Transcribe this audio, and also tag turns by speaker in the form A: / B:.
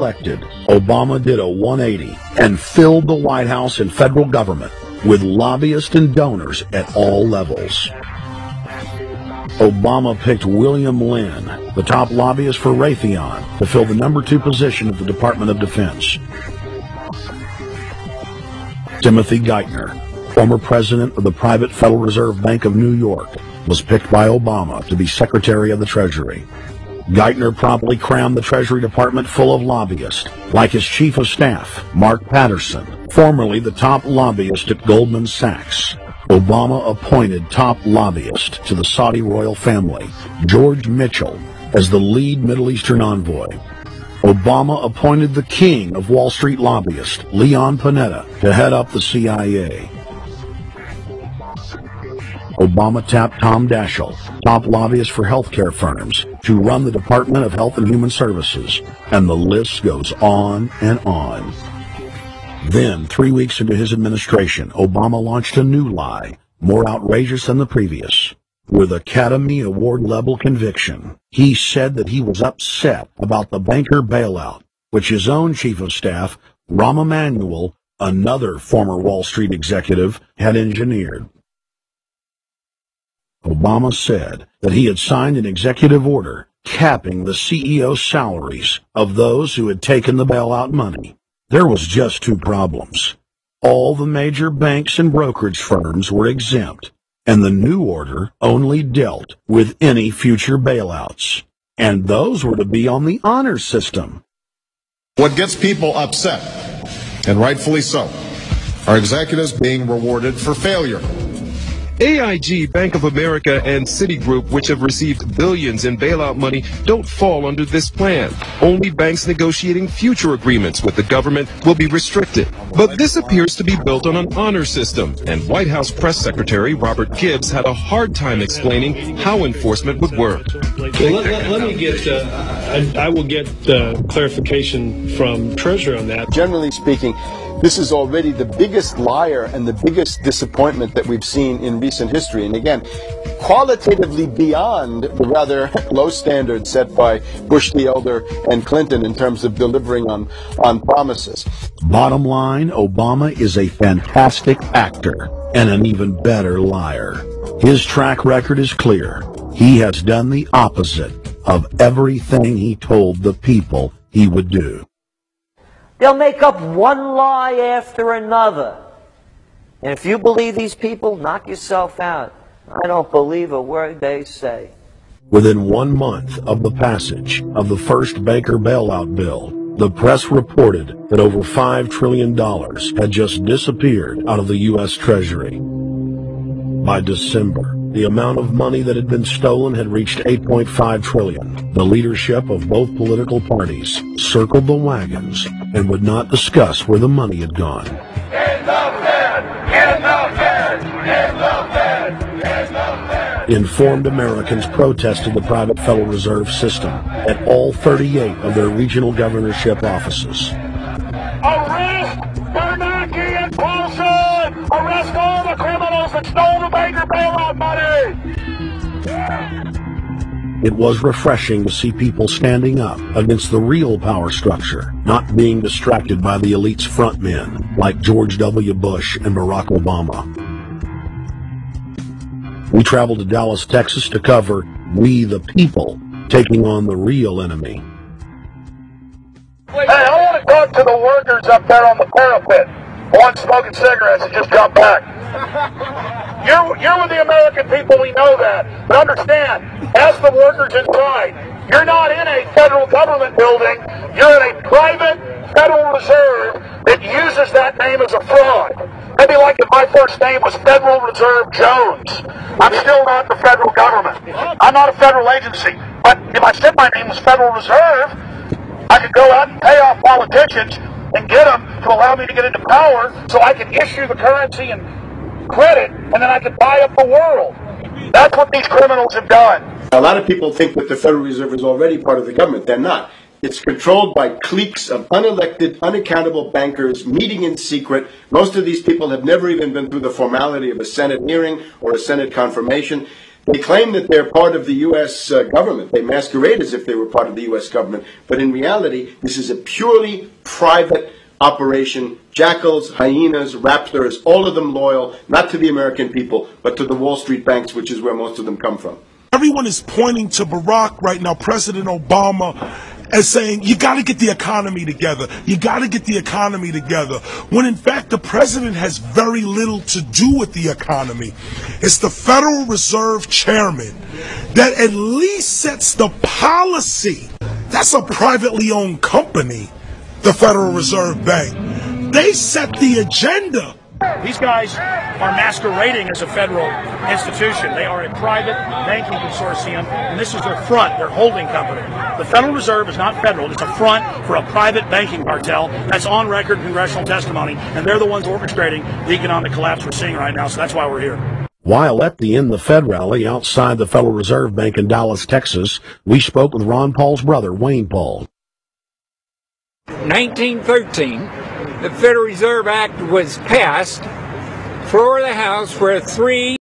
A: elected, Obama did a 180 and filled the White House and federal government with lobbyists and donors at all levels. Obama picked William Lynn, the top lobbyist for Raytheon, to fill the number 2 position at the Department of Defense. Timothy Geithner, former president of the private Federal Reserve Bank of New York, was picked by Obama to be Secretary of the Treasury. Geithner promptly crammed the Treasury Department full of lobbyists, like his Chief of Staff, Mark Patterson, formerly the top lobbyist at Goldman Sachs. Obama appointed top lobbyist to the Saudi royal family, George Mitchell, as the lead Middle Eastern envoy. Obama appointed the king of Wall Street lobbyists, Leon Panetta, to head up the CIA. Obama tapped Tom Daschle, top lobbyist for healthcare firms, to run the Department of Health and Human Services, and the list goes on and on. Then, 3 weeks into his administration, Obama launched a new lie, more outrageous than the previous. With Academy Award-level conviction, he said that he was upset about the banker bailout, which his own Chief of Staff, Rahm Emanuel, another former Wall Street executive, had engineered. Obama said that he had signed an executive order capping the CEO's salaries of those who had taken the bailout money. There was just 2 problems. All the major banks and brokerage firms were exempt, and the new order only dealt with any future bailouts. And those were to be on the honor system.
B: What gets people upset, and rightfully so, are executives being rewarded for failure.
C: AIG, Bank of America, and Citigroup, which have received billions in bailout money, don't fall under this plan. Only banks negotiating future agreements with the government will be restricted. But this appears to be built on an honor system, and White House Press Secretary Robert Gibbs had a hard time explaining how enforcement would work.
D: Well, let me get, I will get clarification from Treasury on that.
E: Generally speaking, this is already the biggest liar and the biggest disappointment that we've seen in recent history. And again, qualitatively beyond the rather low standards set by Bush the Elder and Clinton in terms of delivering on promises.
A: Bottom line, Obama is a fantastic actor and an even better liar. His track record is clear. He has done the opposite of everything he told the people he would do.
F: They'll make up one lie after another. And if you believe these people, knock yourself out. I don't believe a word they say.
A: Within 1 month of the passage of the first banker bailout bill, the press reported that over $5 trillion had just disappeared out of the U.S. Treasury. By December, the amount of money that had been stolen had reached $8.5 trillion. The leadership of both political parties circled the wagons and would not discuss where the money had gone. Informed Americans protested the private Federal Reserve System at all 38 of their regional governorship offices.
G: Arrest Bernanke and Paulson! Arrest all the criminals that stole the banker bailout money!
A: It was refreshing to see people standing up against the real power structure, not being distracted by the elite's frontmen like George W. Bush and Barack Obama. We traveled to Dallas, Texas to cover We the People taking on the real enemy.
G: Hey, I want to talk to the workers up there on the parapet. One smoking cigarettes and just got back. You're with the American people, we know that. But understand, as the workers inside, you're not in a federal government building, you're in a private Federal Reserve that uses that name as a fraud. Maybe like if my first name was Federal Reserve Jones. I'm still not the federal government. I'm not a federal agency. But if I said my name was Federal Reserve, I could go out and pay off politicians and get them to allow me to get into power so I can issue the currency and credit, and then I could buy up the world. That's what these criminals have done.
E: A lot of people think that the Federal Reserve is already part of the government. They're not. It's controlled by cliques of unelected, unaccountable bankers meeting in secret. Most of these people have never even been through the formality of a Senate hearing or a Senate confirmation. They claim that they're part of the U.S. government. They masquerade as if they were part of the U.S. government. But in reality, this is a purely private operation. Jackals, hyenas, raptors, all of them loyal, not to the American people, but to the Wall Street banks, which is where most of them come from.
H: Everyone is pointing to Barack right now, President Obama, as saying, you got to get the economy together. You got to get the economy together. When in fact, the president has very little to do with the economy. It's the Federal Reserve chairman that at least sets the policy. That's a privately owned company, the Federal Reserve Bank. They set the agenda.
I: These guys are masquerading as a federal institution. They are a private banking consortium, and this is their front, their holding company. The Federal Reserve is not federal. It's a front for a private banking cartel. That's on record in congressional testimony, and they're the ones orchestrating the economic collapse we're seeing right now, so that's why we're here.
A: While at the End the Fed rally outside the Federal Reserve Bank in Dallas, Texas, we spoke with Ron Paul's brother, Wayne Paul.
J: 1913. The Federal Reserve Act was passed, floor of the House, where 3